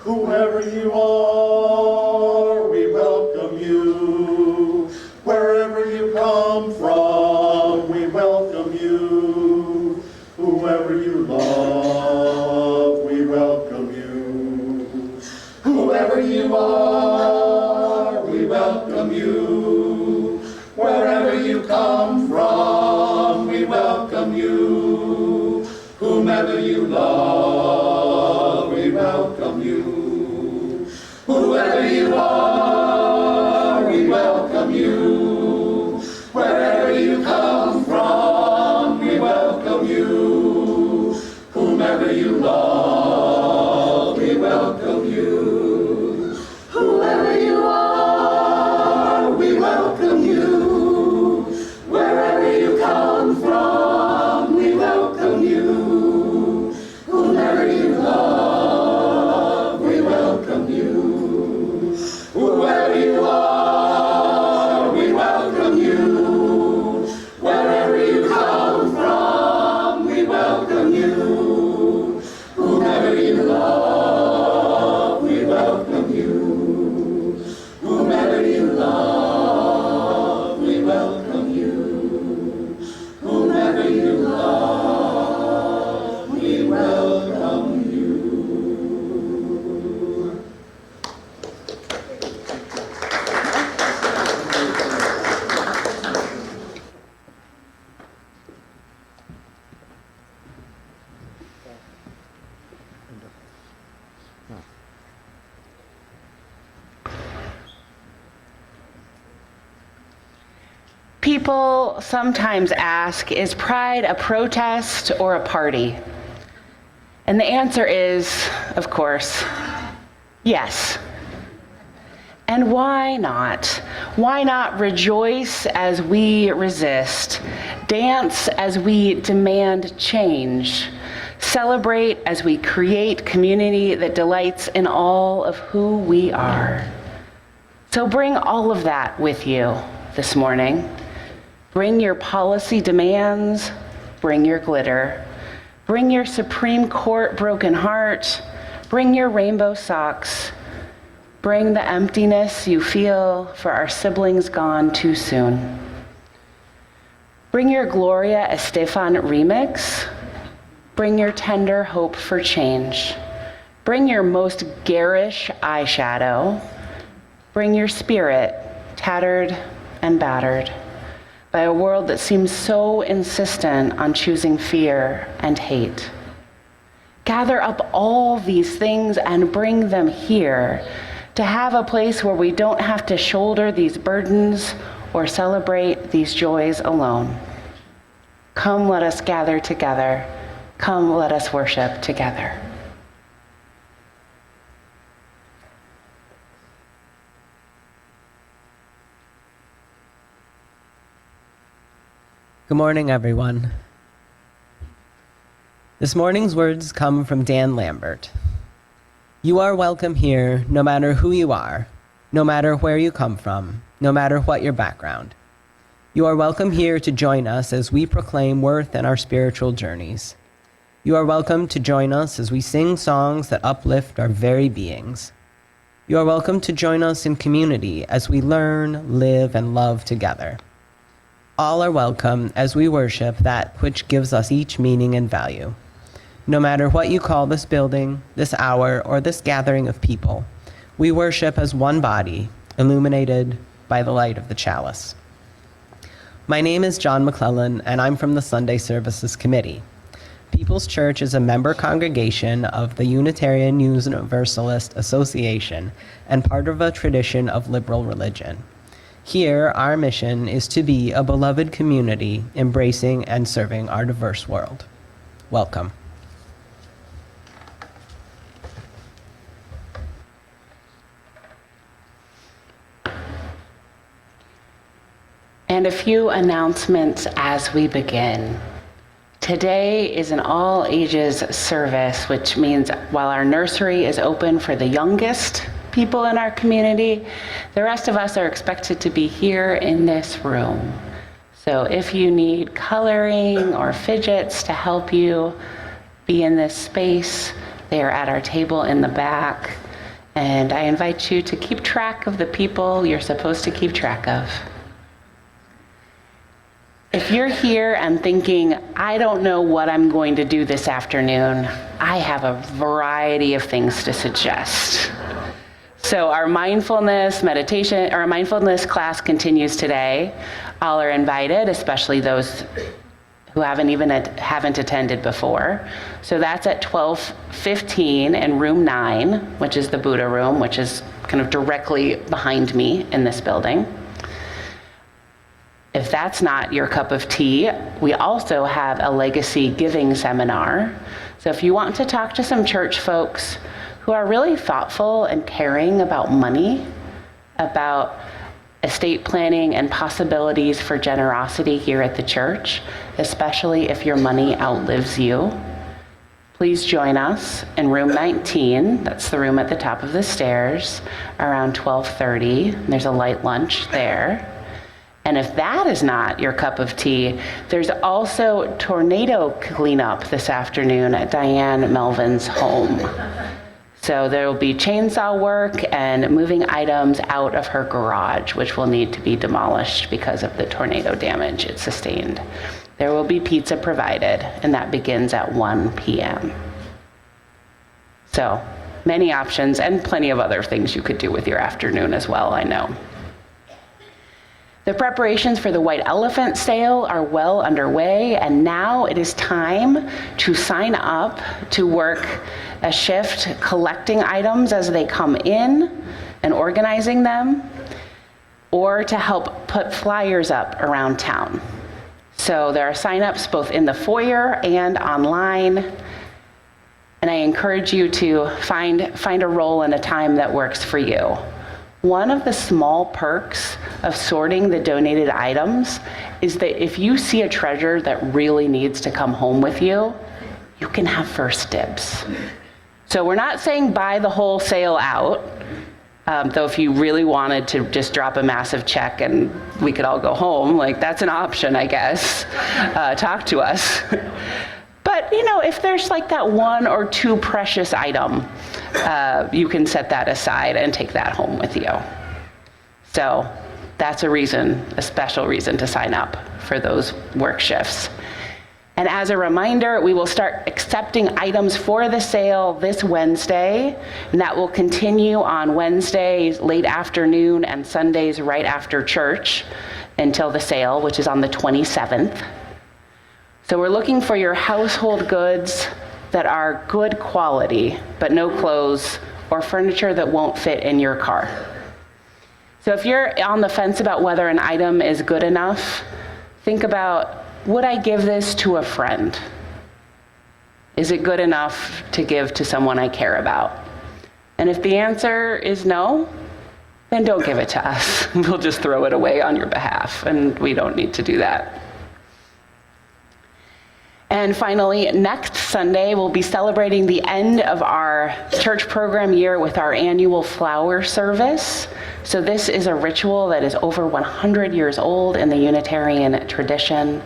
Whoever you are, we welcome you. Wherever you come from, we welcome you. Whoever you love, we welcome you. Whoever you are, we welcome you. Wherever you come from, we welcome you. Whomever you love, we welcome you. Whoever you are, we welcome you. Wherever you come from, we welcome you. Whomever you love, we welcome you. Whoever you are, we welcome you. Wherever you come from, we welcome you. Whomever you love, we welcome you. Whoever you are, we welcome you. Wherever you come from, we welcome you. Whomever you love, we welcome you. Whomever you love, we welcome you. Whomever you love, we welcome you. People sometimes ask, is Pride a protest or a party? And the answer is, of course, yes. And why not? Why not rejoice as we resist, dance as we demand change, celebrate as we create community that delights in all of who we are? So bring all of that with you this morning. Bring your policy demands, bring your glitter, bring your Supreme Court broken heart, bring your rainbow socks, bring the emptiness you feel for our siblings gone too soon. Bring your Gloria Estefan remix, bring your tender hope for change, bring your most garish eyeshadow, bring your spirit tattered and battered by a world that seems so insistent on choosing fear and hate. Gather up all these things and bring them here to have a place where we don't have to shoulder these burdens or celebrate these joys alone. Come, let us gather together. Come, let us worship together. Good morning, everyone. This morning's words come from Dan Lambert. You are welcome here no matter who you are, no matter where you come from, no matter what your background. You are welcome here to join us as we proclaim worth in our spiritual journeys. You are welcome to join us as we sing songs that uplift our very beings. You are welcome to join us in community as we learn, live, and love together. All are welcome as we worship that which gives us each meaning and value. No matter what you call this building, this hour, or this gathering of people, we worship as one body, illuminated by the light of the chalice. My name is John McClellan, and I'm from the Sunday Services Committee. People's Church is a member congregation of the Unitarian Universalist Association and part of a tradition of liberal religion. Here, our mission is to be a beloved community embracing and serving our diverse world. Welcome. And a few announcements as we begin. Today is an all ages service, which means while our nursery is open for the youngest people in our community, the rest of us are expected to be here in this room. So if you need coloring or fidgets to help you be in this space, they are at our table in the back. And I invite you to keep track of the people you're supposed to keep track of. If you're here and thinking, I don't know what I'm going to do this afternoon, I have a variety of things to suggest. So our mindfulness meditation, or our mindfulness class continues today. All are invited, especially those who haven't attended before. So that's at 12:15 in room 9, which is the Buddha room, which is kind of directly behind me in this building. If that's not your cup of tea, we also have a legacy giving seminar. So if you want to talk to some church folks who are really thoughtful and caring about money, about estate planning and possibilities for generosity here at the church, especially if your money outlives you, please join us in room 19. That's the room at the top of the stairs, around 12:30. There's a light lunch there. And if that is not your cup of tea, there's also tornado cleanup this afternoon at Diane Melvin's home. So there will be chainsaw work and moving items out of her garage, which will need to be demolished because of the tornado damage it sustained. There will be pizza provided, and that begins at 1 p.m. So many options and plenty of other things you could do with your afternoon as well, I know. The preparations for the White Elephant sale are well underway, and now it is time to sign up to work a shift collecting items as they come in and organizing them, or to help put flyers up around town. So there are sign-ups both in the foyer and online, and I encourage you to find a role and a time that works for you. One of the small perks of sorting the donated items is that if you see a treasure that really needs to come home with you, you can have first dibs. So we're not saying buy the whole sale out, though if you really wanted to just drop a massive check and we could all go home, like that's an option, I guess. Talk to us. But, if there's like that one or two precious item, you can set that aside and take that home with you. So that's a special reason to sign up for those work shifts. And as a reminder, we will start accepting items for the sale this Wednesday, and that will continue on Wednesdays late afternoon and Sundays right after church until the sale, which is on the 27th. So we're looking for your household goods that are good quality, but no clothes or furniture that won't fit in your car. So if you're on the fence about whether an item is good enough, think about, would I give this to a friend? Is it good enough to give to someone I care about? And if the answer is no, then don't give it to us. We'll just throw it away on your behalf, and we don't need to do that. And finally, next Sunday, we'll be celebrating the end of our church program year with our annual flower service. So this is a ritual that is over 100 years old in the Unitarian tradition.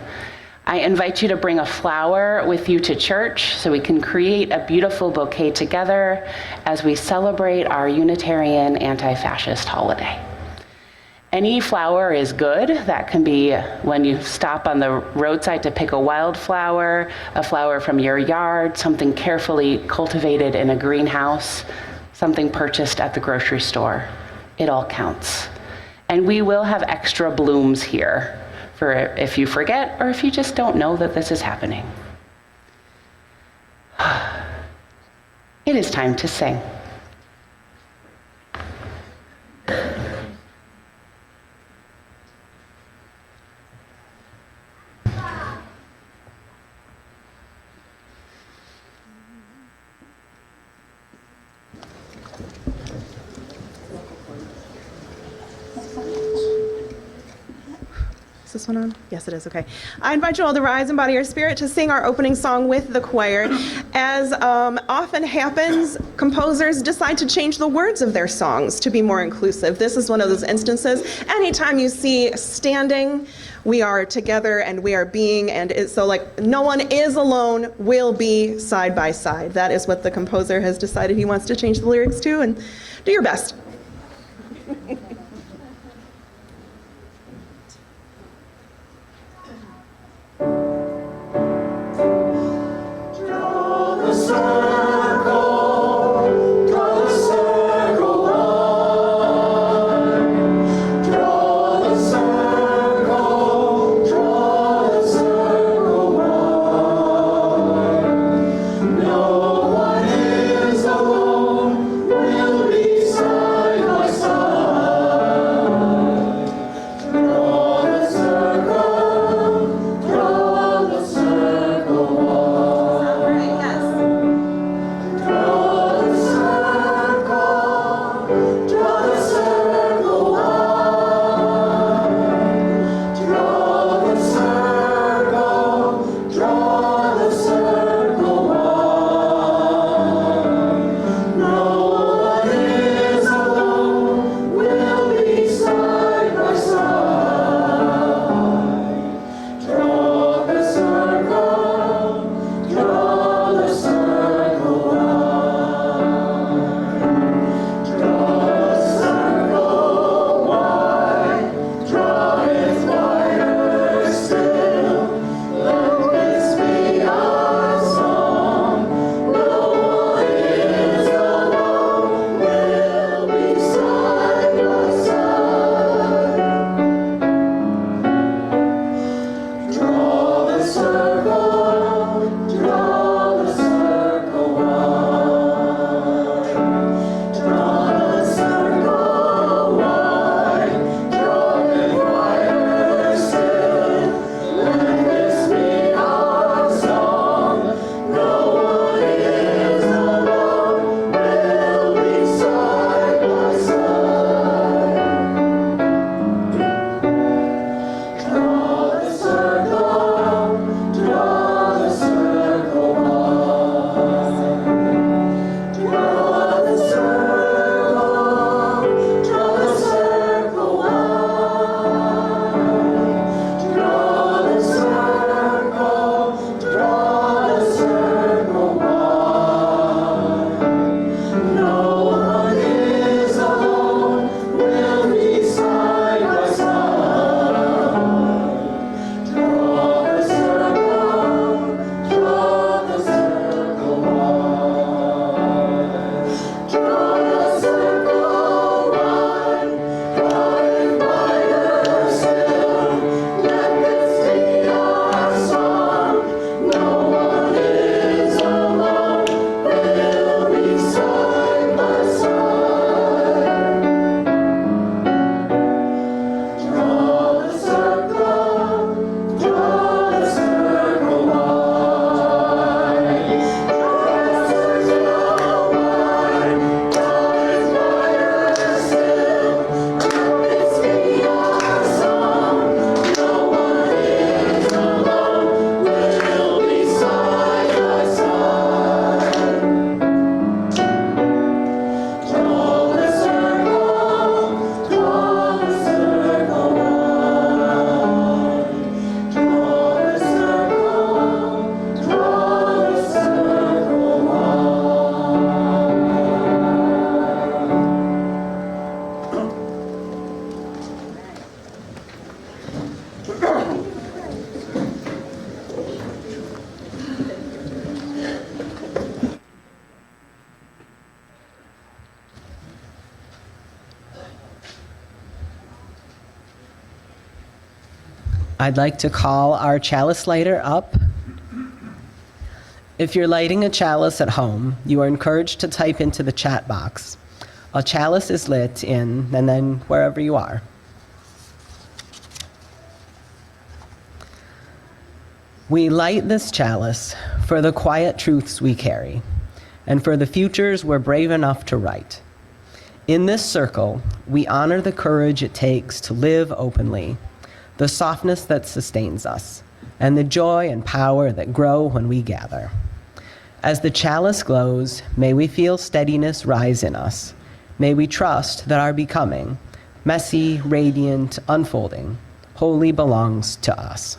I invite you to bring a flower with you to church so we can create a beautiful bouquet together as we celebrate our Unitarian anti-fascist holiday. Any flower is good. That can be when you stop on the roadside to pick a wildflower, a flower from your yard, something carefully cultivated in a greenhouse, something purchased at the grocery store. It all counts. And we will have extra blooms here for if you forget or if you just don't know that this is happening. It is time to sing. Is this one on? Yes, it is. Okay. I invite you all to rise in body or spirit to sing our opening song with the choir. As often happens, composers decide to change the words of their songs to be more inclusive. This is one of those instances. Anytime you see standing, we are together and we are being, and it's so like no one is alone, we'll be side by side. That is what the composer has decided he wants to change the lyrics to, and do your best. I'd like to call our chalice lighter up. If you're lighting a chalice at home, you are encouraged to type into the chat box. A chalice is lit in, and then wherever you are. We light this chalice for the quiet truths we carry, and for the futures we're brave enough to write. In this circle, we honor the courage it takes to live openly, the softness that sustains us, and the joy and power that grow when we gather. As the chalice glows, may we feel steadiness rise in us. May we trust that our becoming, messy, radiant, unfolding, wholly belongs to us.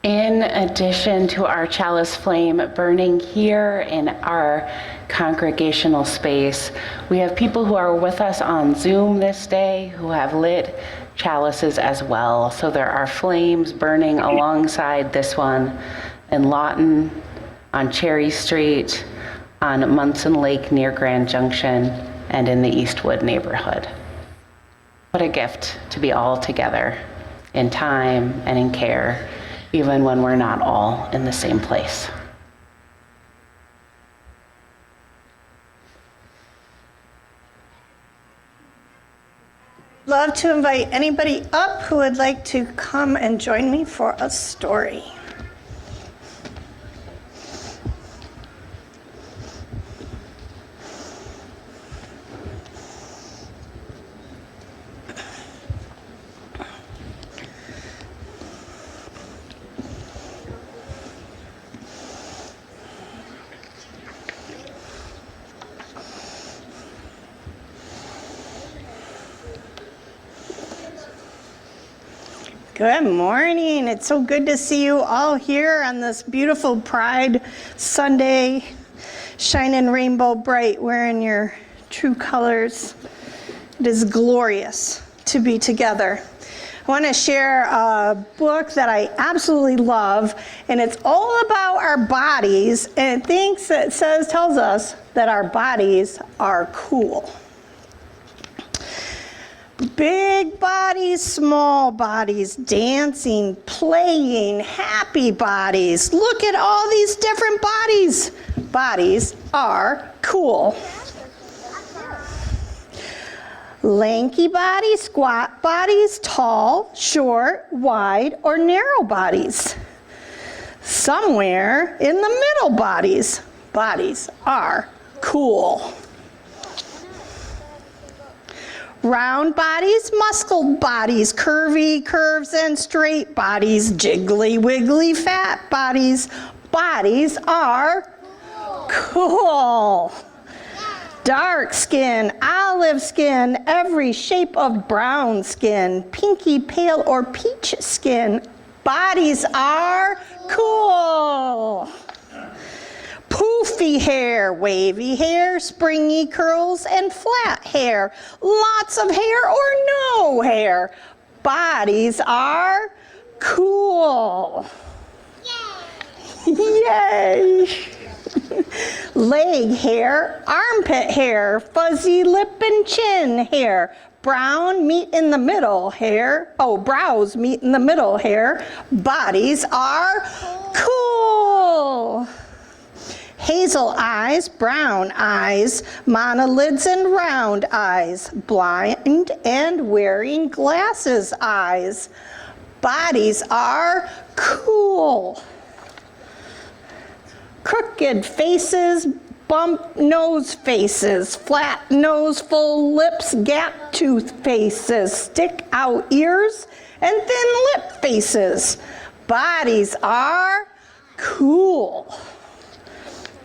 In addition to our chalice flame burning here in our congregational space, we have people who are with us on Zoom this day who have lit chalices as well. So there are flames burning alongside this one in Lawton, on Cherry Street, on Munson Lake near Grand Junction, and in the Eastwood neighborhood. What a gift to be all together in time and in care, even when we're not all in the same place. Love to invite anybody up who would like to come and join me for a story. Good morning. It's so good to see you all here on this beautiful Pride Sunday, shining rainbow bright, wearing your true colors. It is glorious to be together. I want to share a book that I absolutely love, and it's all about our bodies, and it tells us that our bodies are cool. Big bodies, small bodies, dancing, playing, happy bodies. Look at all these different bodies. Bodies are cool. Lanky bodies, squat bodies, tall, short, wide, or narrow bodies. Somewhere in the middle bodies. Bodies are cool. Round bodies, muscled bodies, curvy curves and straight bodies, jiggly wiggly fat bodies. Bodies are cool. Dark skin, olive skin, every shape of brown skin, pinky pale or peach skin. Bodies are cool. Poofy hair, wavy hair, springy curls, and flat hair. Lots of hair or no hair. Bodies are cool. Yay! Leg hair, armpit hair, fuzzy lip and chin hair. Brown meet in the middle hair. Oh, brows meet in the middle hair. Bodies are cool. Hazel eyes, brown eyes, monolids and round eyes, blind and wearing glasses eyes. Bodies are cool. Crooked faces, bump nose faces, flat nose, full lips, gap tooth faces, stick out ears, and thin lip faces. Bodies are cool.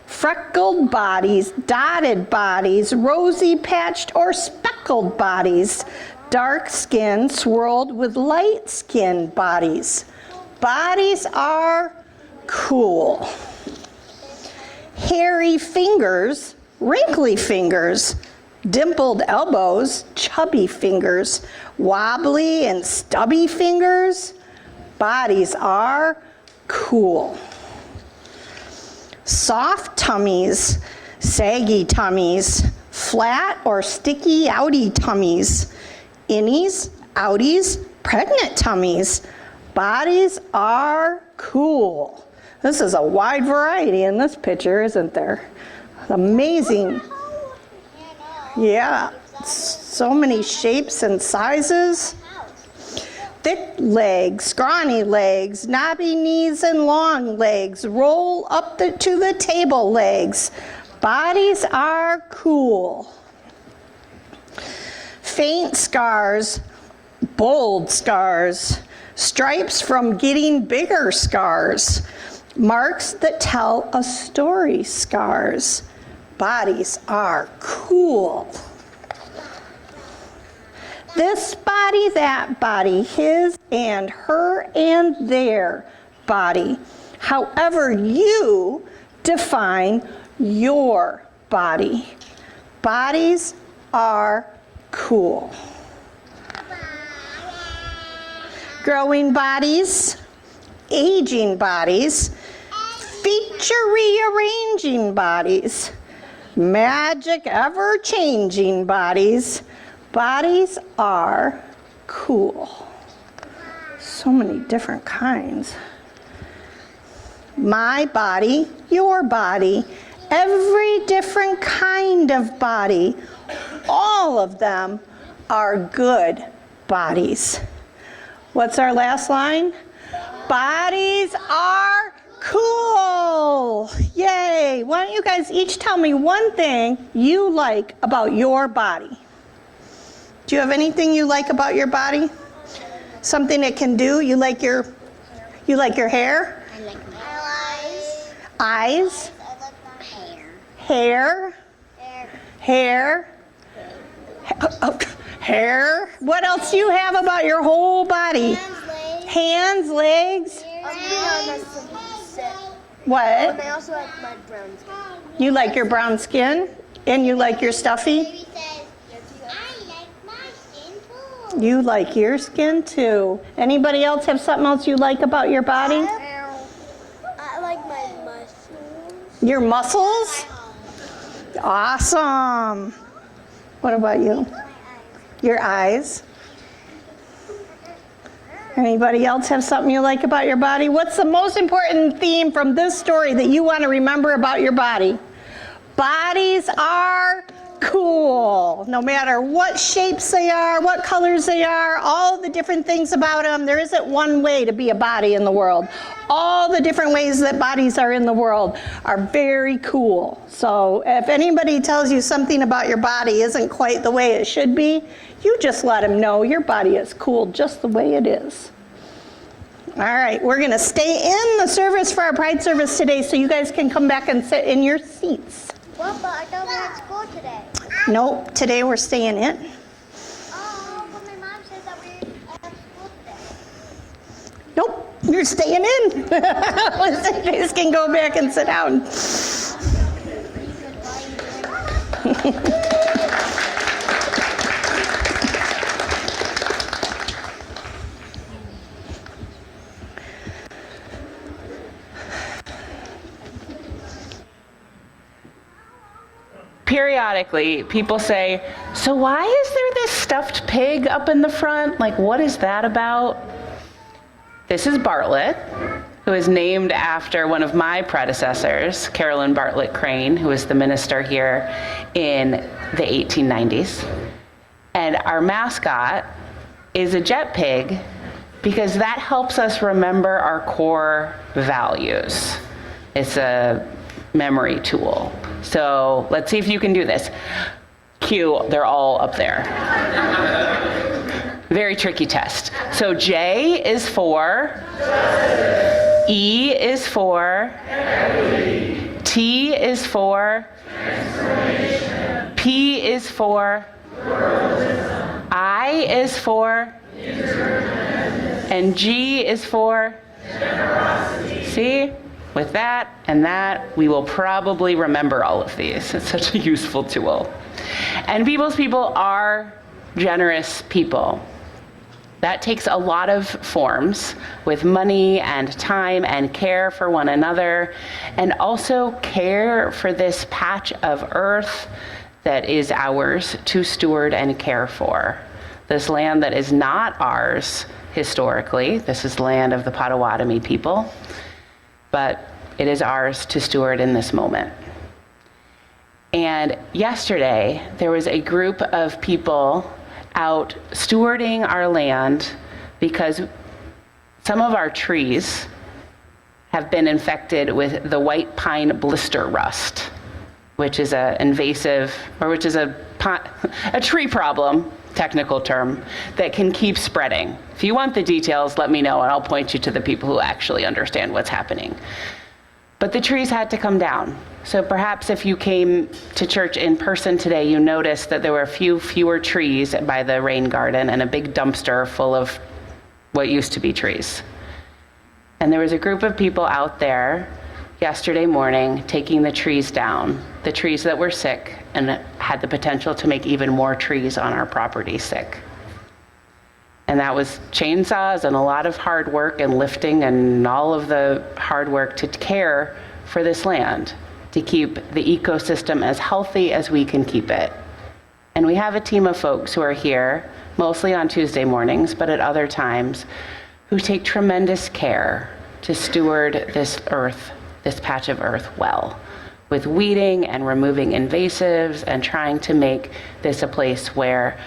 Freckled bodies, dotted bodies, rosy patched or speckled bodies, dark skin swirled with light skin bodies. Bodies are cool. Hairy fingers, wrinkly fingers, dimpled elbows, chubby fingers, wobbly and stubby fingers. Bodies are cool. Soft tummies, saggy tummies, flat or sticky outie tummies, innies, outies, pregnant tummies. Bodies are cool. This is a wide variety in this picture, isn't there? Amazing. Yeah, so many shapes and sizes. Thick legs, scrawny legs, knobby knees and long legs, roll up to the table legs. Bodies are cool. Faint scars, bold scars, stripes from getting bigger scars, marks that tell a story scars. Bodies are cool. This body, that body, his and her and their body. However you define your body. Bodies are cool. Growing bodies, aging bodies, feature rearranging bodies, magic ever-changing bodies. Bodies are cool. So many different kinds. My body, your body, every different kind of body, all of them are good bodies. What's our last line? Bodies are cool. Yay. Why don't you guys each tell me one thing you like about your body? Do you have anything you like about your body? Something it can do? You like your hair? I like my eyes. Eyes? I like my hair. Hair? Hair. Hair? What else do you have about your whole body? Hands, legs. Hands, legs? And What? I also like my brown skin. You like your brown skin? And you like your stuffy? Baby says, I like my skin too. You like your skin too. Anybody else have something else you like about your body? I like my muscles. Your muscles? Awesome. What about you? Your eyes? Anybody else have something you like about your body? What's the most important theme from this story that you want to remember about your body? Bodies are cool. No matter what shapes they are, what colors they are, all the different things about them. There isn't one way to be a body in the world. All the different ways that bodies are in the world are very cool. So if anybody tells you something about your body isn't quite the way it should be, you just let them know your body is cool just the way it is. All right, we're going to stay in the service for our Pride service today so you guys can come back and sit in your seats. Well, but I thought we had school today. Nope, today we're staying in. Oh, but my mom says that we have school today. Nope, you're staying in. Listen, you guys can go back and sit down. Periodically, people say, so why is there this stuffed pig up in the front? Like, what is that about? This is Bartlett, who is named after one of my predecessors, Carolyn Bartlett Crane, who was the minister here in the 1890s. And our mascot is a jet pig because that helps us remember our core values. It's a memory tool. So let's see if you can do this. Q, they're all up there. Very tricky test. So J is for, E is for, T is for, P is for, I is for, and G is for, see? With that and that, we will probably remember all of these. It's such a useful tool. And people's people are generous people. That takes a lot of forms, with money and time and care for one another, and also care for this patch of earth that is ours to steward and care for. This land that is not ours historically. This is the land of the Potawatomi people. But it is ours to steward in this moment. And yesterday, there was a group of people out stewarding our land because some of our trees have been infected with the white pine blister rust. which is a tree problem, technical term, that can keep spreading. If you want the details, let me know and I'll point you to the people who actually understand what's happening. But the trees had to come down. So perhaps if you came to church in person today, you noticed that there were a few fewer trees by the rain garden and a big dumpster full of what used to be trees. And there was a group of people out there yesterday morning taking the trees down, the trees that were sick and had the potential to make even more trees on our property sick. And that was chainsaws and a lot of hard work and lifting and all of the hard work to care for this land, to keep the ecosystem as healthy as we can keep it. And we have a team of folks who are here, mostly on Tuesday mornings, but at other times, who take tremendous care to steward this earth, this patch of earth well, with weeding and removing invasives and trying to make this a place where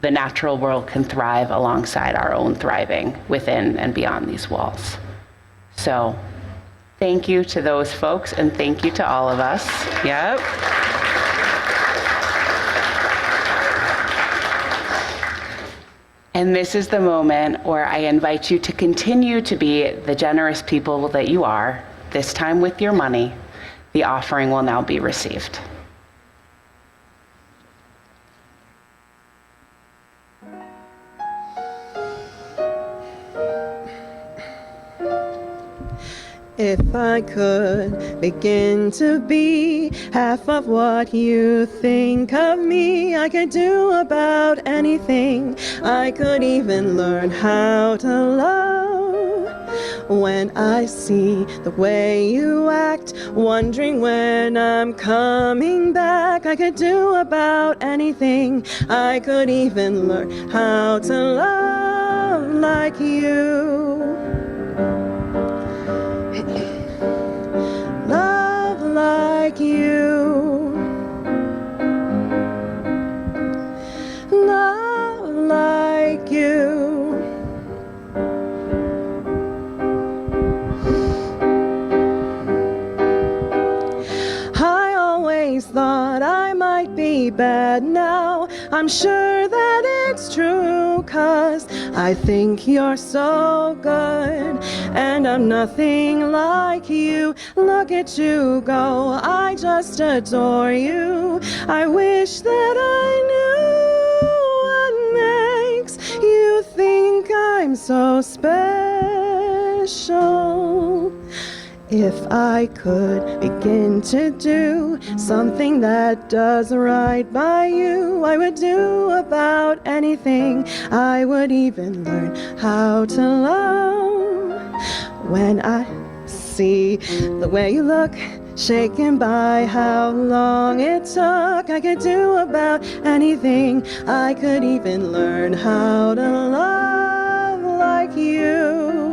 the natural world can thrive alongside our own thriving within and beyond these walls. So thank you to those folks and thank you to all of us. Yep. And this is the moment where I invite you to continue to be the generous people that you are, this time with your money. The offering will now be received. If I could begin to be half of what you think of me, I could do about anything. I could even learn how to love. When I see the way you act, wondering when I'm coming back, I could do about anything. I could even learn how to love like you. Love like you. Love like you. I always thought I might be bad now. I'm sure that it's true, 'cause I think you're so good, and I'm nothing like you. Look at you go, I just adore you. I wish that I knew what makes you think I'm so special. If I could begin to do something that does right by you, I would do about anything. I would even learn how to love. When I see the way you look, shaken by how long it took, I could do about anything. I could even learn how to love like you.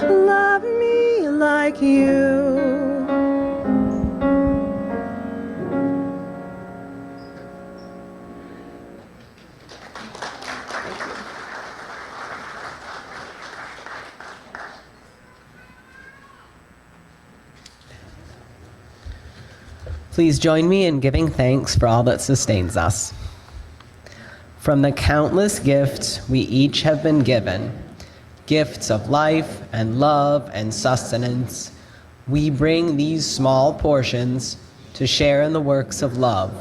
Love me like you. Please join me in giving thanks for all that sustains us. From the countless gifts we each have been given, gifts of life and love and sustenance, we bring these small portions to share in the works of love,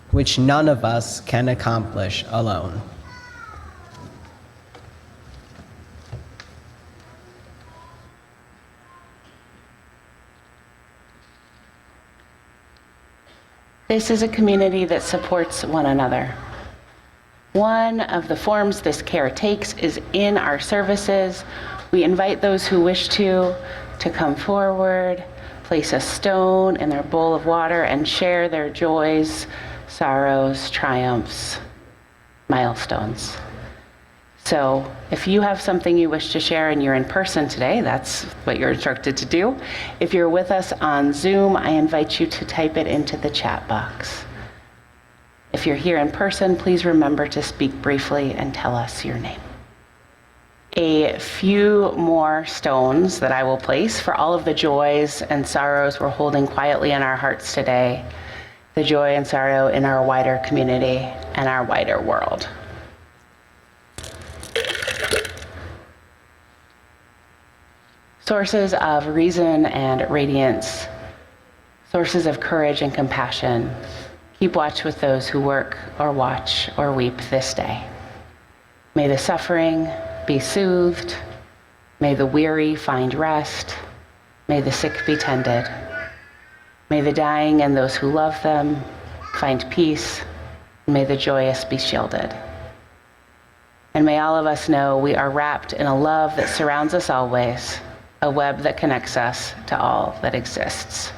which none of us can accomplish alone. This is a community that supports one another. One of the forms this care takes is in our services. We invite those who wish to come forward, place a stone in their bowl of water, and share their joys, sorrows, triumphs, milestones. So if you have something you wish to share and you're in person today, that's what you're instructed to do. If you're with us on Zoom, I invite you to type it into the chat box. If you're here in person, please remember to speak briefly and tell us your name. a few more stones that I will place for all of the joys and sorrows we're holding quietly in our hearts today, the joy and sorrow in our wider community and our wider world. Sources of reason and radiance, sources of courage and compassion, keep watch with those who work or watch or weep this day. May the suffering be soothed. May the weary find rest. May the sick be tended. May the dying and those who love them find peace. May the joyous be shielded. And may all of us know we are wrapped in a love that surrounds us always, a web that connects us to all that exists.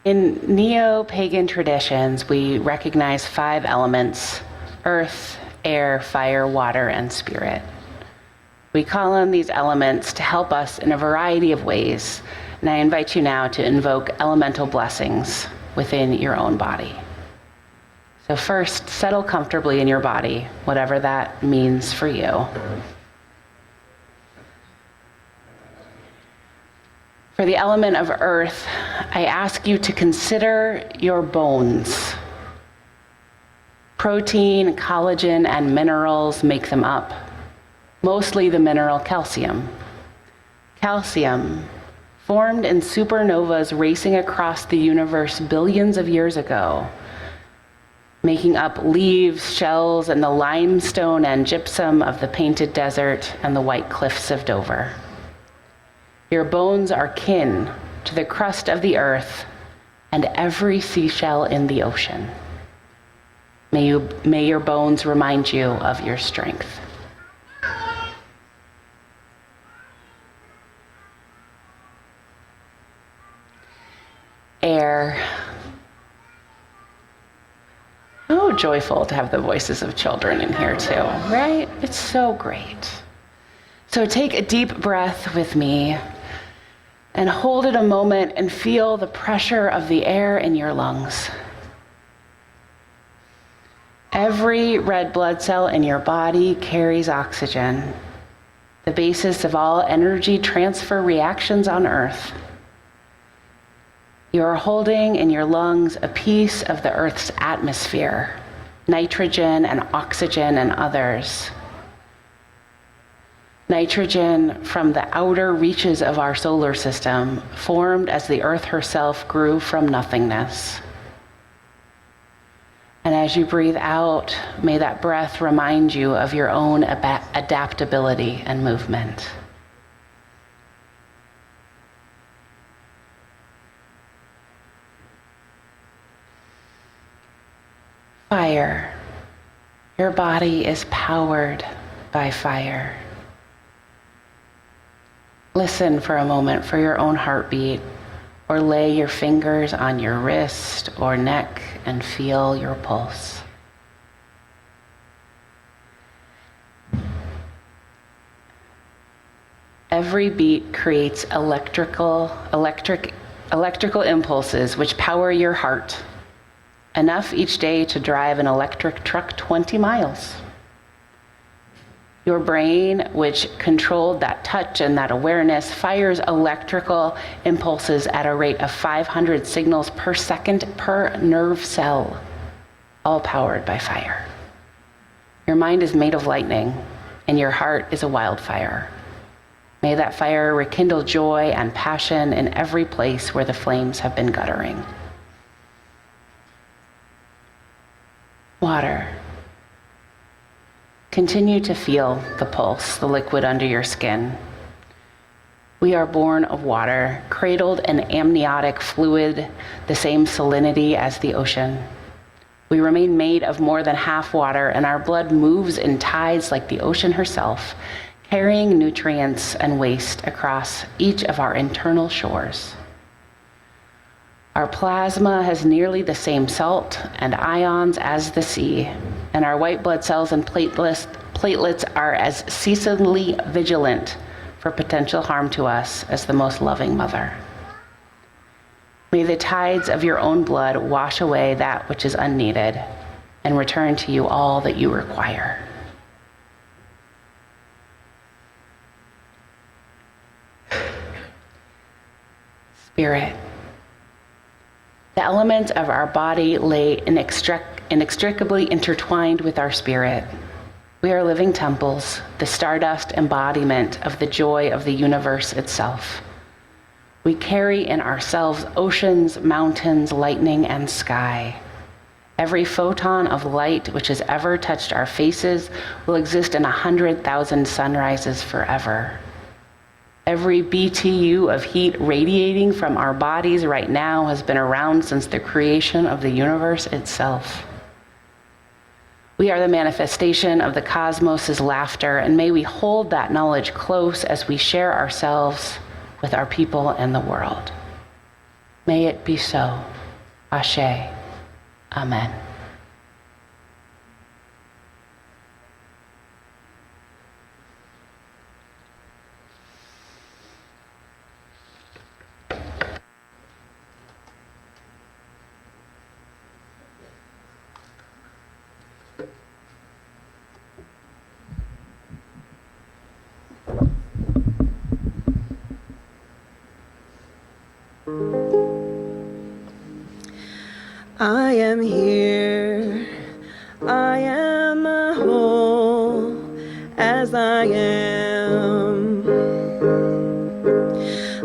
In neo-pagan traditions, we recognize 5 elements: earth, air, fire, water, and spirit. We call on these elements to help us in a variety of ways, and I invite you now to invoke elemental blessings within your own body. So first, settle comfortably in your body, whatever that means for you. For the element of earth, I ask you to consider your bones. Protein, collagen, and minerals make them up, mostly the mineral calcium. Calcium, formed in supernovas racing across the universe billions of years ago, making up leaves, shells, and the limestone and gypsum of the Painted Desert and the white cliffs of Dover. Your bones are kin to the crust of the earth and every seashell in the ocean. May your bones remind you of your strength. Air. Oh, joyful to have the voices of children in here too, right? It's so great. So take a deep breath with me and hold it a moment and feel the pressure of the air in your lungs. Every red blood cell in your body carries oxygen, the basis of all energy transfer reactions on Earth. You are holding in your lungs a piece of the Earth's atmosphere, nitrogen and oxygen and others. Nitrogen from the outer reaches of our solar system, formed as the Earth herself grew from nothingness. And as you breathe out, may that breath remind you of your own adaptability and movement. Fire. Your body is powered by fire. Listen for a moment for your own heartbeat, or lay your fingers on your wrist or neck and feel your pulse. Every beat creates electrical impulses which power your heart, enough each day to drive an electric truck 20 miles. Your brain, which controlled that touch and that awareness, fires electrical impulses at a rate of 500 signals per second per nerve cell, all powered by fire. Your mind is made of lightning, and your heart is a wildfire. May that fire rekindle joy and passion in every place where the flames have been guttering. Water. Continue to feel the pulse, the liquid under your skin. We are born of water, cradled in amniotic fluid, the same salinity as the ocean. We remain made of more than half water, and our blood moves in tides like the ocean herself, carrying nutrients and waste across each of our internal shores. Our plasma has nearly the same salt and ions as the sea, and our white blood cells and platelets are as ceaselessly vigilant for potential harm to us as the most loving mother. May the tides of your own blood wash away that which is unneeded and return to you all that you require. Spirit. The elements of our body lay inextricably intertwined with our spirit. We are living temples, the stardust embodiment of the joy of the universe itself. We carry in ourselves oceans, mountains, lightning, and sky. Every photon of light which has ever touched our faces will exist in 100,000 sunrises forever. Every BTU of heat radiating from our bodies right now has been around since the creation of the universe itself. We are the manifestation of the cosmos' laughter, and may we hold that knowledge close as we share ourselves with our people and the world. May it be so. Ashe. Amen. I am here, I am whole as I am.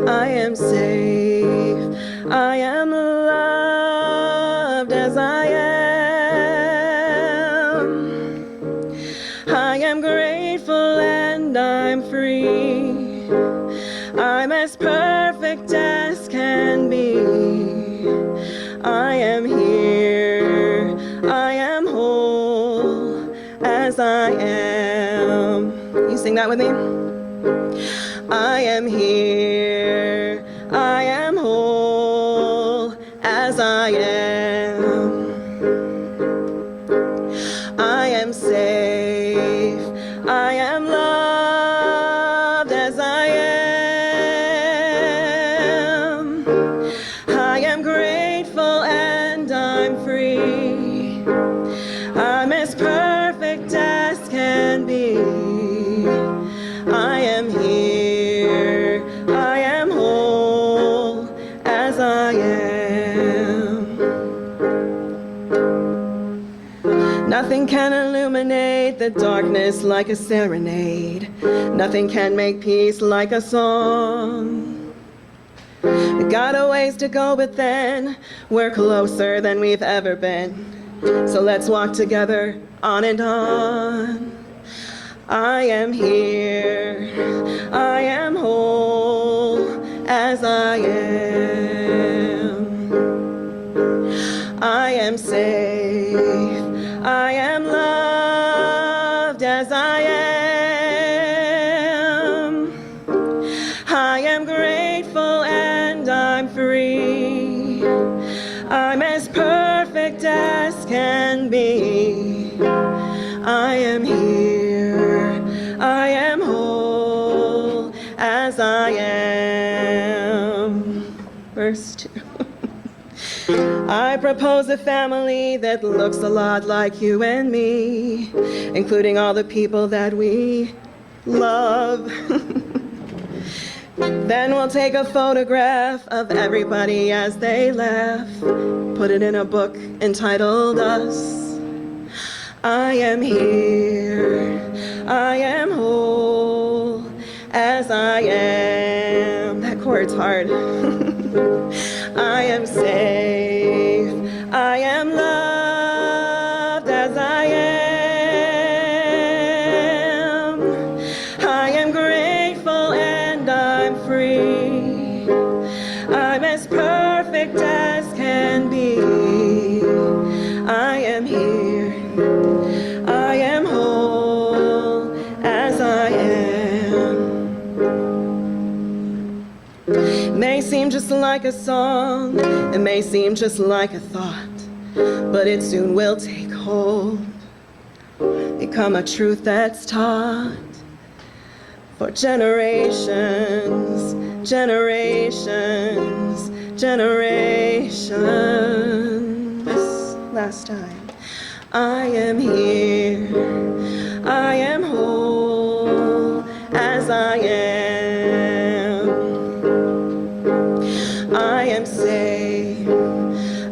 I am safe, I am loved as I am. I am grateful and I'm free. I'm as perfect as can be. I am here, I am whole as I am. You sing that with me? I am here, I am whole as I am. I am safe, I am loved as I am. I am grateful and I'm free. I'm as perfect as can be. I am here, I am whole as I am. Nothing can illuminate the darkness like a serenade. Nothing can make peace like a song. We got a ways to go, but then we're closer than we've ever been. So let's walk together on and on. I am here, I am whole as I am. I am safe, I am loved as I am. I am grateful and I'm free. I'm as perfect as can be. I am here, I am whole as I am. Verse 2. I propose a family that looks a lot like you and me, including all the people that we love. Then we'll take a photograph of everybody as they laugh, put it in a book entitled Us. I am here, I am whole as I am. That chord's hard. I am safe, I am loved as I like a song, it may seem just like a thought, but it soon will take hold, become a truth that's taught for generations, generations, generations. This last time. I am here, I am whole as I am. I am safe,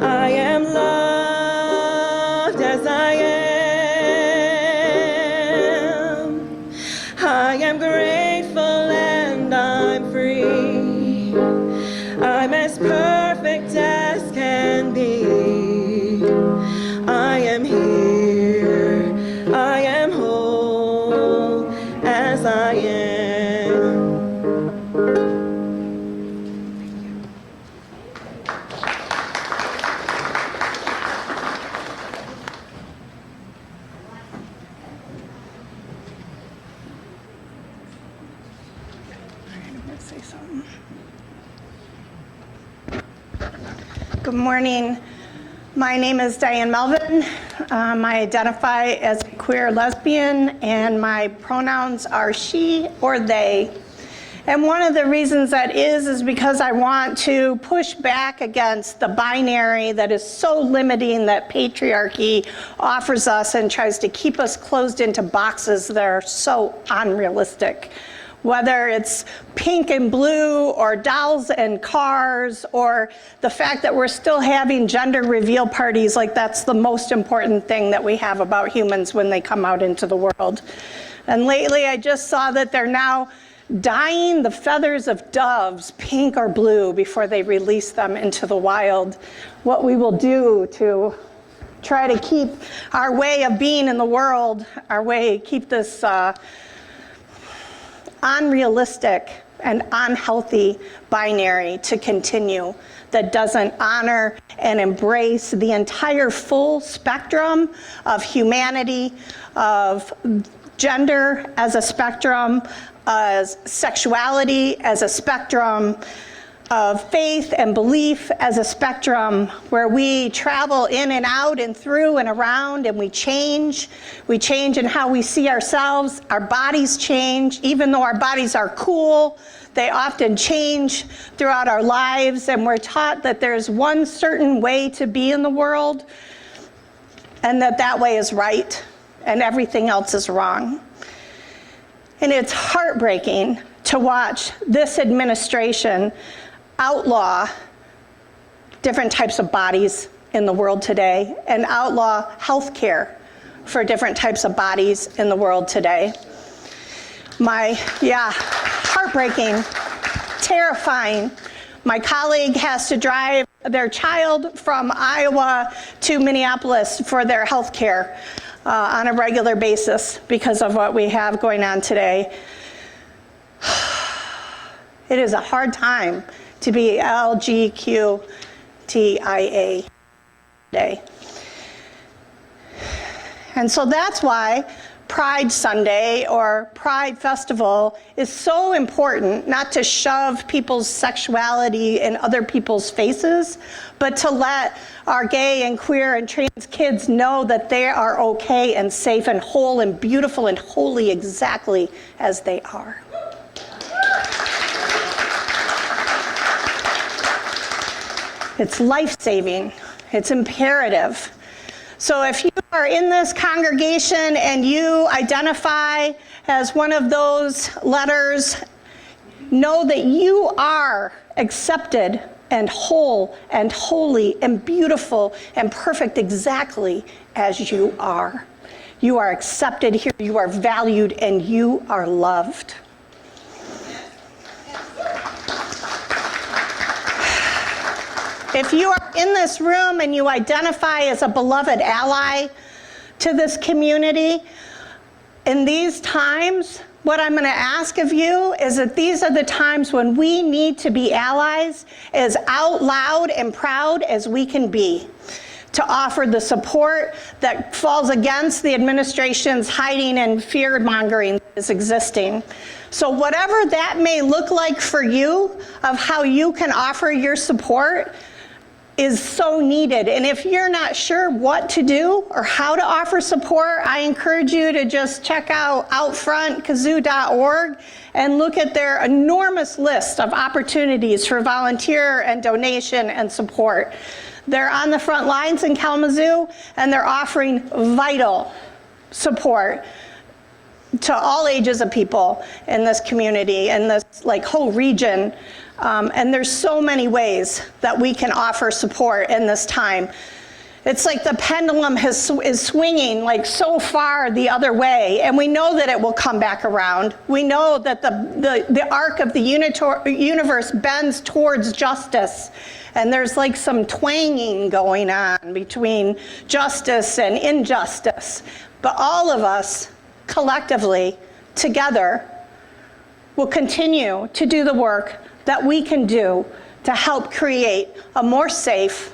I am loved as I am. I am grateful and I'm free. I'm as perfect as can be. I am here, I am whole as I am. Say something. Good morning. My name is Diane Melvin. I identify as a queer lesbian, and my pronouns are she or they. And one of the reasons that is because I want to push back against the binary that is so limiting that patriarchy offers us and tries to keep us closed into boxes that are so unrealistic. Whether it's pink and blue or dolls and cars or the fact that we're still having gender reveal parties, like that's the most important thing that we have about humans when they come out into the world. And lately I just saw that they're now dyeing the feathers of doves pink or blue before they release them into the wild. What we will do to try to keep our way of being in the world, keep this unrealistic and unhealthy binary to continue that doesn't honor and embrace the entire full spectrum of humanity, of gender as a spectrum, as sexuality as a spectrum, of faith and belief as a spectrum, where we travel in and out and through and around, and we change. We change in how we see ourselves. Our bodies change. Even though our bodies are cool, they often change throughout our lives, and we're taught that there's one certain way to be in the world, and that way is right, and everything else is wrong. And it's heartbreaking to watch this administration outlaw different types of bodies in the world today and outlaw health care for different types of bodies in the world today. Heartbreaking, terrifying. My colleague has to drive their child from Iowa to Minneapolis for their health care on a regular basis because of what we have going on today. It is a hard time to be LGBTQIA today. And so that's why Pride Sunday or Pride Festival is so important, not to shove people's sexuality in other people's faces, but to let our gay and queer and trans kids know that they are okay and safe and whole and beautiful and holy exactly as they are. It's life-saving. It's imperative. So if you are in this congregation and you identify as one of those letters, know that you are accepted and whole and holy and beautiful and perfect exactly as you are. You are accepted here, you are valued, and you are loved. If you are in this room and you identify as a beloved ally to this community, in these times, what I'm going to ask of you is that these are the times when we need to be allies as out loud and proud as we can be. to offer the support that falls against the administration's hiding and fear-mongering that is existing. So whatever that may look like for you, of how you can offer your support, is so needed. And if you're not sure what to do or how to offer support, I encourage you to just check out outfrontkazoo.org and look at their enormous list of opportunities for volunteer and donation and support. They're on the front lines in Kalamazoo, and they're offering vital support to all ages of people in this community, in this whole region. And there's so many ways that we can offer support in this time. It's like the pendulum is swinging so far the other way, and we know that it will come back around. We know that the arc of the universe bends towards justice, and there's some twanging going on between justice and injustice. But all of us, collectively, together, will continue to do the work that we can do to help create a more safe,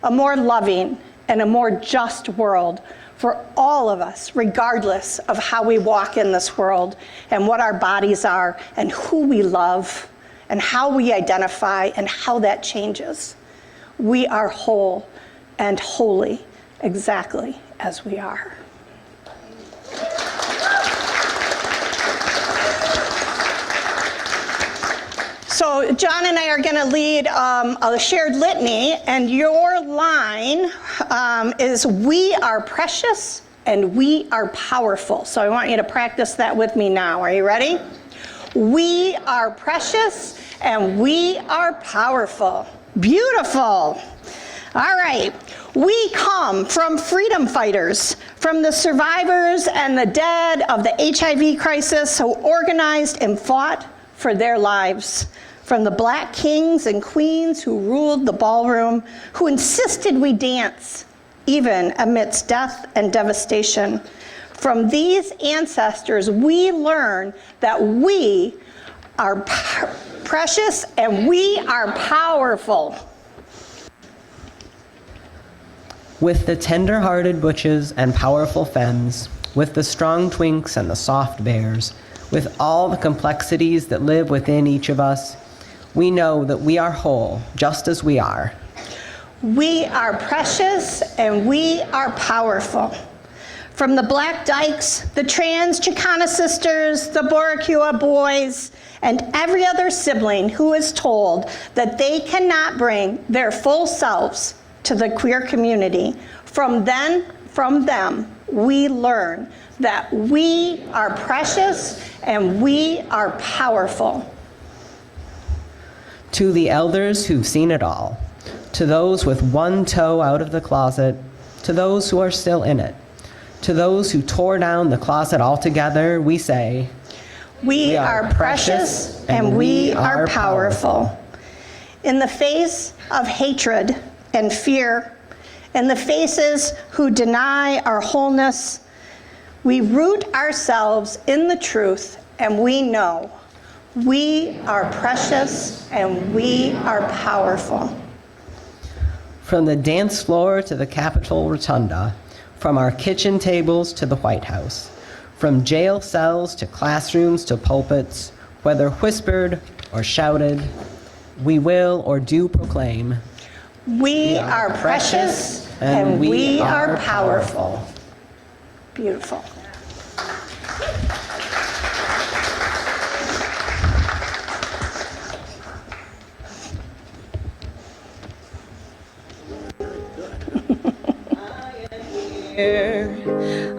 a more loving, and a more just world for all of us, regardless of how we walk in this world and what our bodies are and who we love and how we identify and how that changes. We are whole and holy exactly as we are. So John and I are going to lead a shared litany, and your line is, "We are precious and we are powerful." So I want you to practice that with me now. Are you ready? We are precious and we are powerful. Beautiful. All right. We come from freedom fighters, from the survivors and the dead of the HIV crisis who organized and fought for their lives, from the black kings and queens who ruled the ballroom, who insisted we dance, even amidst death and devastation. From these ancestors, we learn that we are precious and we are powerful. With the tender-hearted butches and powerful femmes, with the strong twinks and the soft bears, with all the complexities that live within each of us, we know that we are whole, just as we are. We are precious and we are powerful. From the Black Dykes, the trans Chicana sisters, the Boricua boys, and every other sibling who is told that they cannot bring their full selves to the queer community, from them, we learn that we are precious and we are powerful. To the elders who've seen it all, to those with one toe out of the closet, to those who are still in it, to those who tore down the closet altogether, we say, we are precious and we are powerful. In the face of hatred and fear, in the faces who deny our wholeness, we root ourselves in the truth, and we know we are precious and we are powerful. From the dance floor to the Capitol Rotunda, from our kitchen tables to the White House, from jail cells to classrooms to pulpits, whether whispered or shouted, we will or do proclaim, we are precious and we are powerful. Beautiful.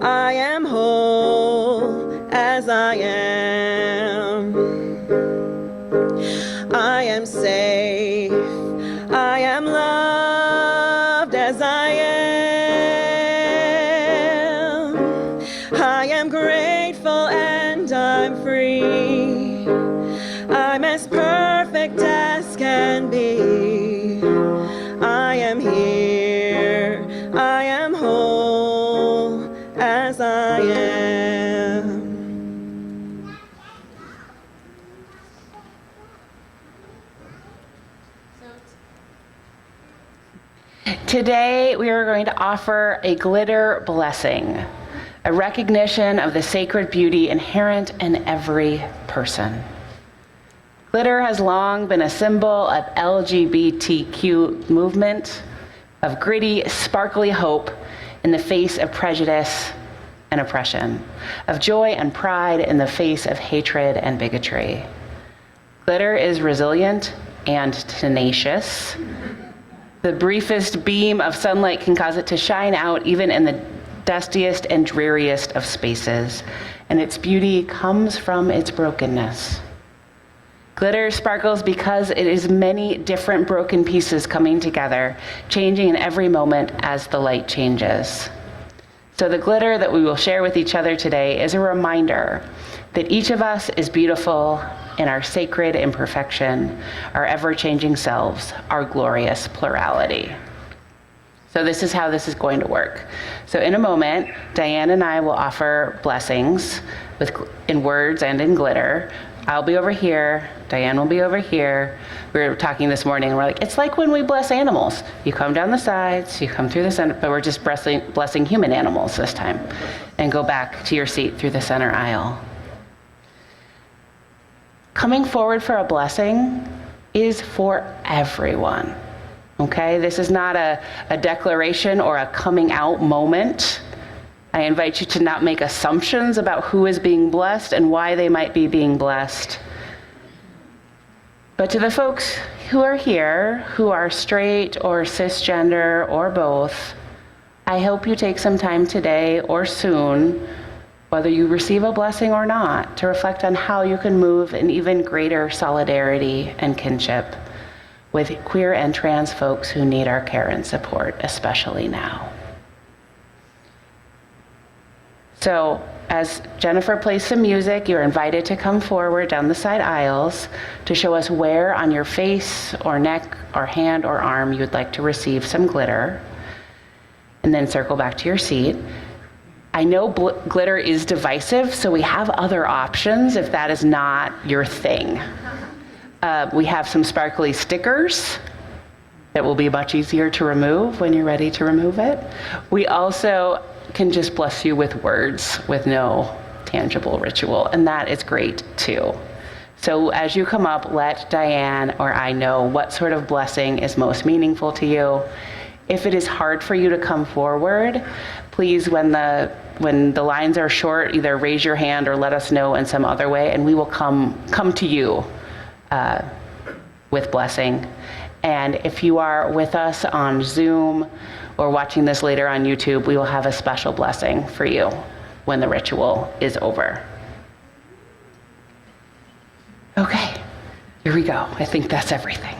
I am whole as I am. I am safe. I am loved as I am. I am grateful and I'm free. I'm as perfect as can be. I am here. I am whole as I am. Today, we are going to offer a glitter blessing, a recognition of the sacred beauty inherent in every person. Glitter has long been a symbol of LGBTQ movement, of gritty, sparkly hope in the face of prejudice and oppression, of joy and pride in the face of hatred and bigotry. Glitter is resilient and tenacious. The briefest beam of sunlight can cause it to shine out even in the dustiest and dreariest of spaces, and its beauty comes from its brokenness. Glitter sparkles because it is many different broken pieces coming together, changing in every moment as the light changes. So the glitter that we will share with each other today is a reminder that each of us is beautiful in our sacred imperfection, our ever-changing selves, our glorious plurality. So this is how this is going to work. So in a moment, Diane and I will offer blessings in words and in glitter. I'll be over here, Diane will be over here. We were talking this morning and we're like, it's like when we bless animals. You come down the sides, you come through the center, but we're just blessing human animals this time. And go back to your seat through the center aisle. Coming forward for a blessing is for everyone, okay? This is not a declaration or a coming out moment. I invite you to not make assumptions about who is being blessed and why they might be being blessed. But to the folks who are here, who are straight or cisgender or both, I hope you take some time today or soon, whether you receive a blessing or not, to reflect on how you can move in even greater solidarity and kinship with queer and trans folks who need our care and support, especially now. So, as Jennifer plays some music, you're invited to come forward down the side aisles to show us where on your face or neck or hand or arm you would like to receive some glitter, and then circle back to your seat. I know glitter is divisive, so we have other options if that is not your thing. We have some sparkly stickers that will be much easier to remove when you're ready to remove it. We also can just bless you with words with no tangible ritual, and that is great too. So as you come up, let Diane or I know what sort of blessing is most meaningful to you. If it is hard for you to come forward, please, when the lines are short, either raise your hand or let us know in some other way, and we will come to you with blessing. And if you are with us on Zoom or watching this later on YouTube, we will have a special blessing for you when the ritual is over. Okay, here we go. I think that's everything.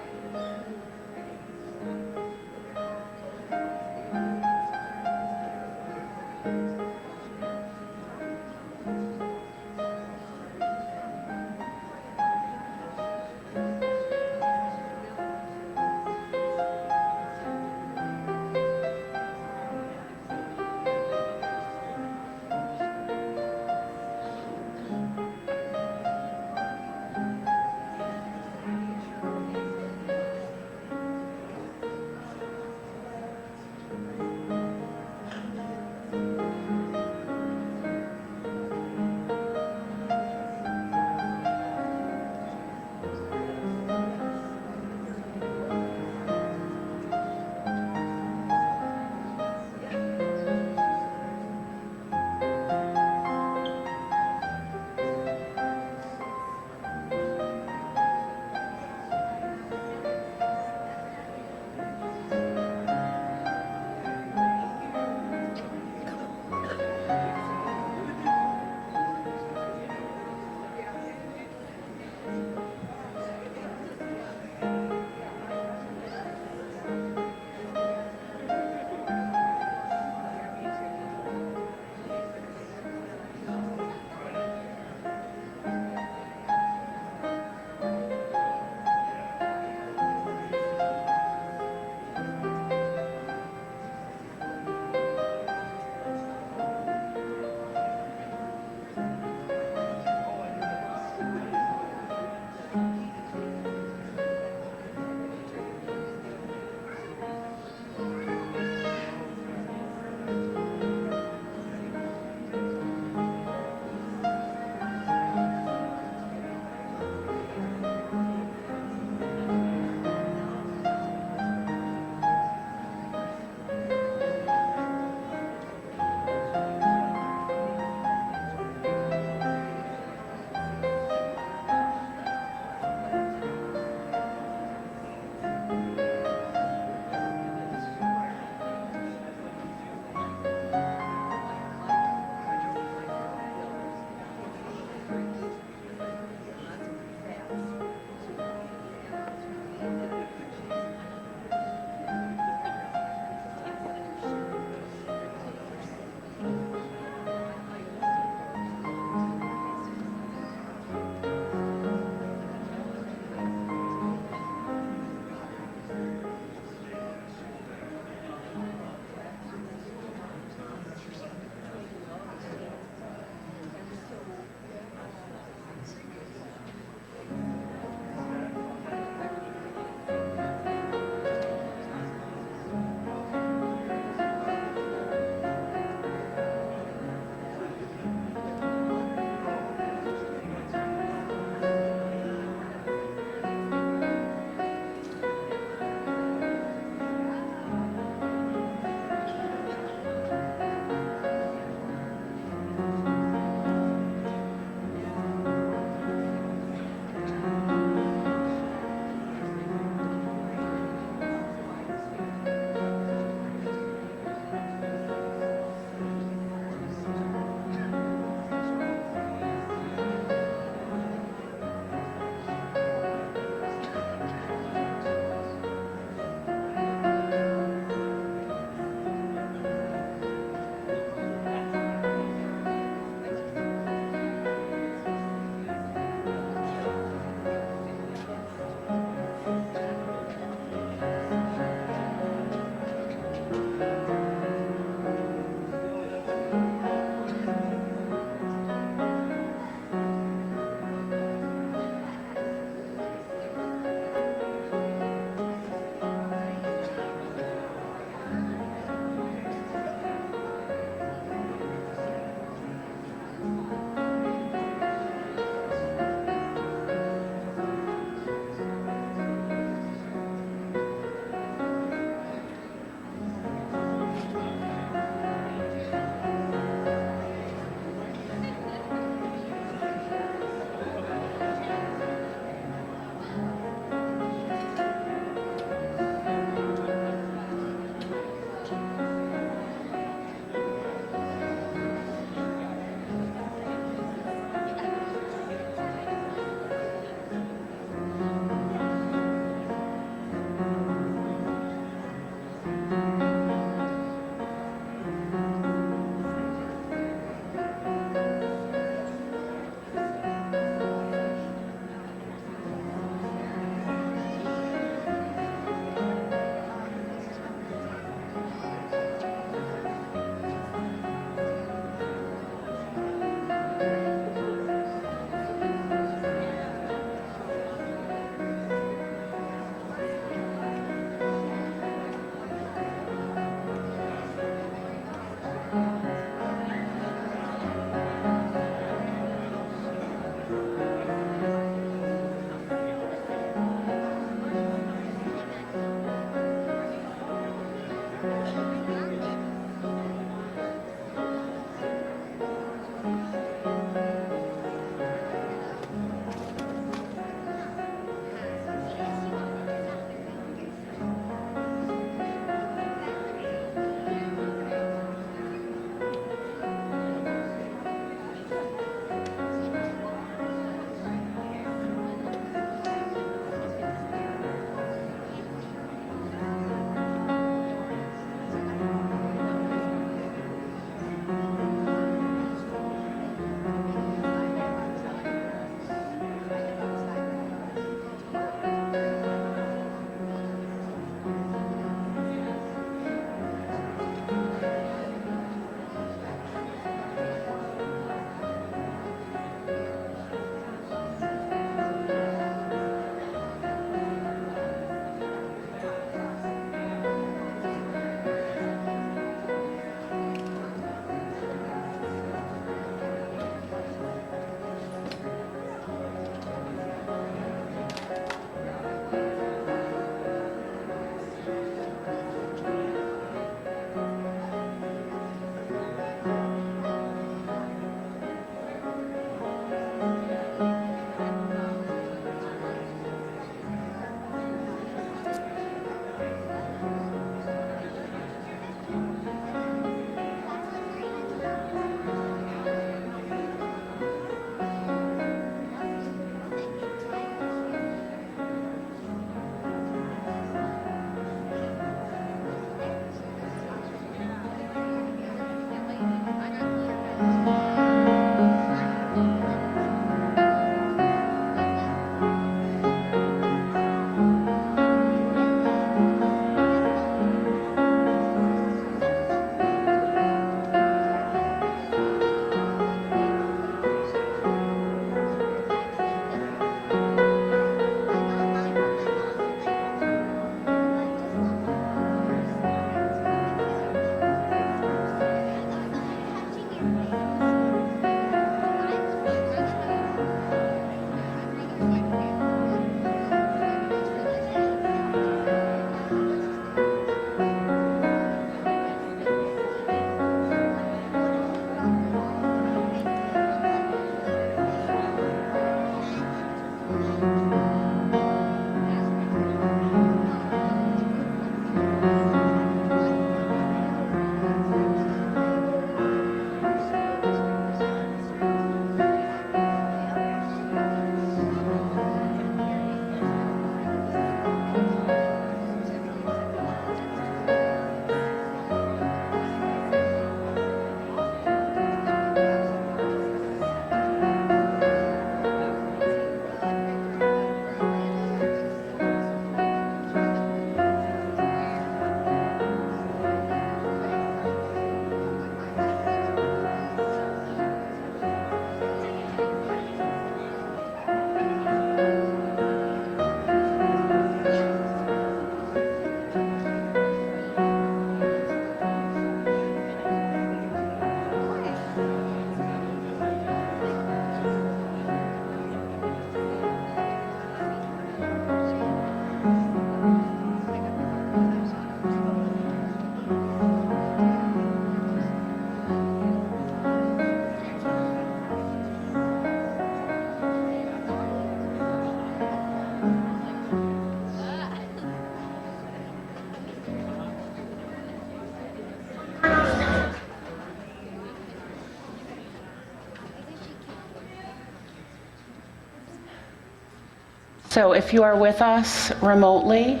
So if you are with us remotely,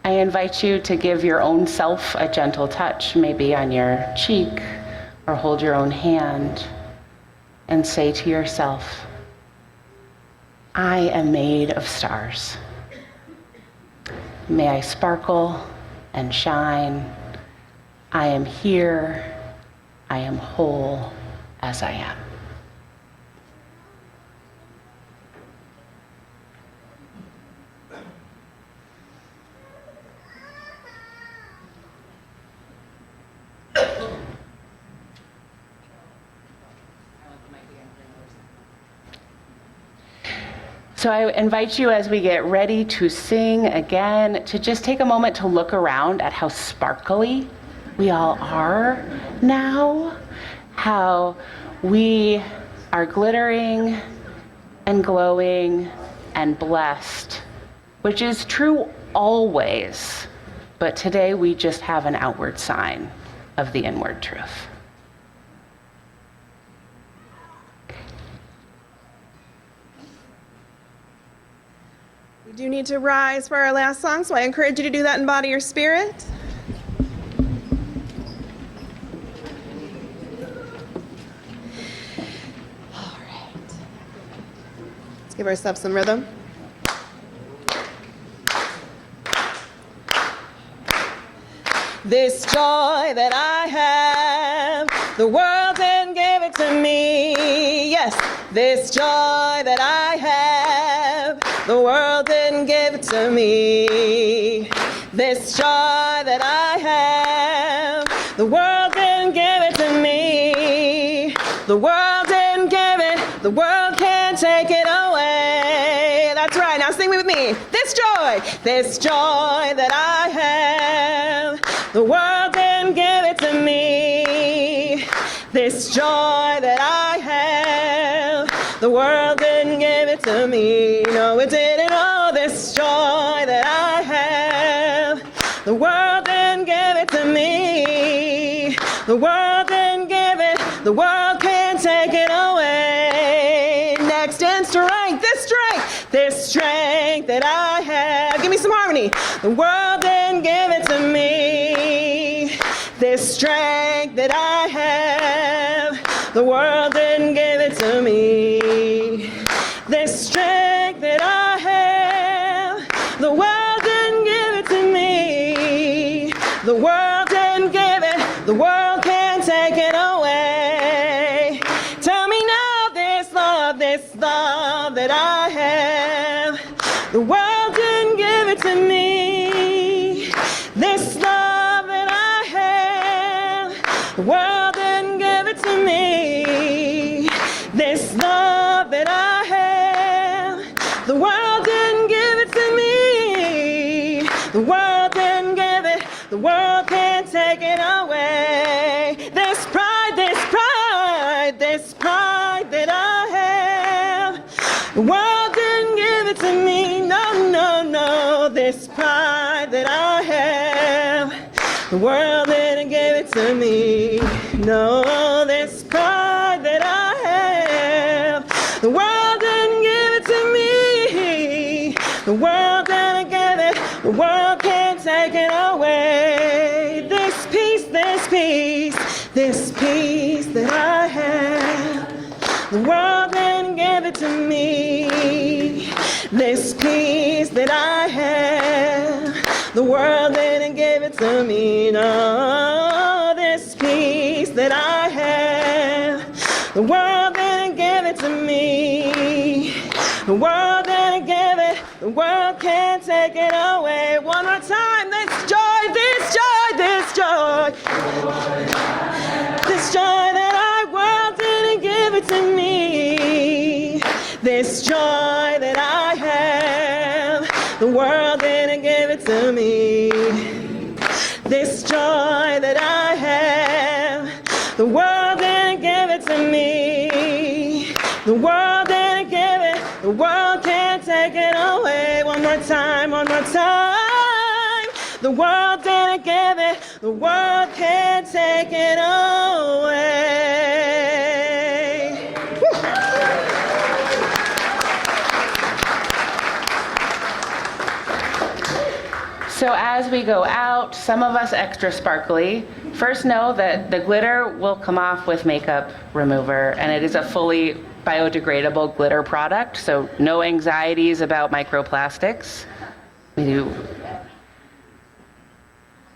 I invite you to give your own self a gentle touch, maybe on your cheek, or hold your own hand and say to yourself, I am made of stars. May I sparkle and shine. I am here. I am whole as I am. So I invite you, as we get ready to sing again, to just take a moment to look around at how sparkly we all are now, how we are glittering and glowing and blessed, which is true always, but today we just have an outward sign of the inward truth. We do need to rise for our last song, so I encourage you to do that in body or spirit. All right. Let's give ourselves some rhythm. This joy that I have, the world didn't give it to me. Yes, this joy that I have, the world didn't give it to me. This joy that I have, the world didn't give it to me. The world didn't give it, the world can't take it away. That's right, now sing with me. This joy that I have, the world didn't give it to me. This joy that I have, the world didn't give it to me. No, it didn't. Oh, this joy that I have, the world didn't give it to me. The world didn't give it, the world can't take it away. Next in strength, this strength that I have. Give me some harmony. The world didn't give it to me. This strength that I have, the world didn't give it to me. This strength that I have, the world didn't give it to me. The world didn't give it, the world can't take it away. Tell me now, this love that I have, the world didn't give it to me. This love that I have, the world didn't give it to me. This love that I have, the world didn't give it to me. The world didn't give it, the world can't take it away. This pride that I have, the world didn't give it to me. No, no, no. This pride that I have, the world didn't give it to me. No, this pride that I have, the world didn't give it to me. The world didn't give it, the world can't take it away. This peace that I have, the world didn't give it to me. This peace that I have, the world didn't give it to me. No, this peace that I have, the world didn't give it to me. The world didn't give it, the world can't take it away. One more time, this joy that I world didn't give it to me. This joy that I have, the world didn't give it to me. This joy that I have, the world didn't give it to me. The world didn't give it, the world can't take it away. One more time. The world didn't give it, the world can't take it away. Woo. So as we go out, some of us extra sparkly, first know that the glitter will come off with makeup remover, and it is a fully biodegradable glitter product, so no anxieties about microplastics. We do.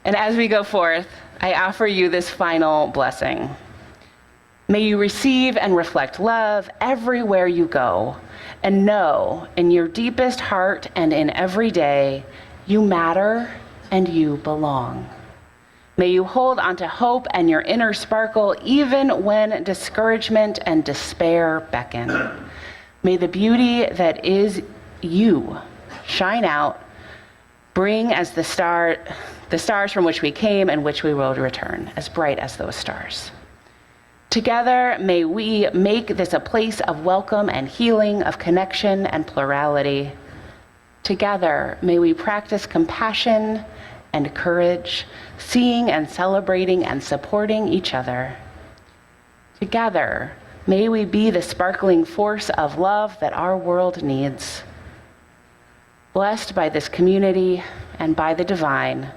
And as we go forth, I offer you this final blessing. May you receive and reflect love everywhere you go, and know in your deepest heart and in every day, you matter and you belong. May you hold onto hope and your inner sparkle even when discouragement and despair beckon. May the beauty that is you shine out, bring as the stars from which we came and which we will return, as bright as those stars. Together, may we make this a place of welcome and healing, of connection and plurality. Together, may we practice compassion and courage, seeing and celebrating and supporting each other. Together, may we be the sparkling force of love that our world needs. Blessed by this community and by the divine,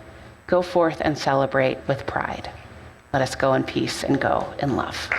go forth and celebrate with pride. Let us go in peace and go in love.